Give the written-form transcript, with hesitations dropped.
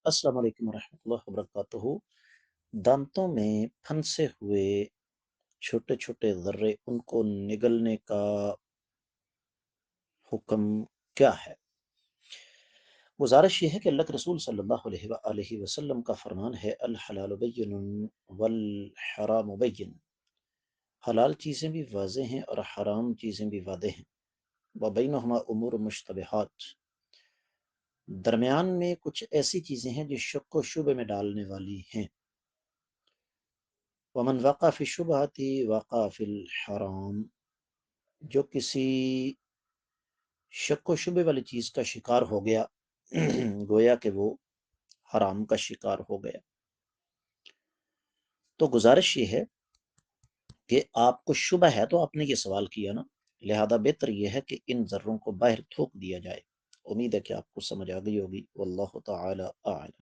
السلام علیکم ورحمۃ اللہ وبرکاتہ۔ دانتوں میں پھنسے ہوئے چھوٹے چھوٹے ذرے ان کو نگلنے کا حکم کیا ہے؟ گزارش یہ ہے کہ اللہ کے رسول صلی اللہ علیہ وآلہ وسلم کا فرمان ہے، الحلال بین والحرام بین، حلال چیزیں بھی واضح ہیں اور حرام چیزیں بھی واضح ہیں، وبینہما امور مشتبہات، درمیان میں کچھ ایسی چیزیں ہیں جو شک و شبہ میں ڈالنے والی ہیں، ومن وقع فی الشبہات وقع فی الحرام، جو کسی شک و شبہ والی چیز کا شکار ہو گیا گویا کہ وہ حرام کا شکار ہو گیا۔ تو گزارش یہ ہے کہ آپ کو شبہ ہے تو آپ نے یہ سوال کیا نا، لہذا بہتر یہ ہے کہ ان ذروں کو باہر تھوک دیا جائے۔ امید ہے کہ آپ کو سمجھ آ گئی ہوگی۔ واللہ تعالی اعلم۔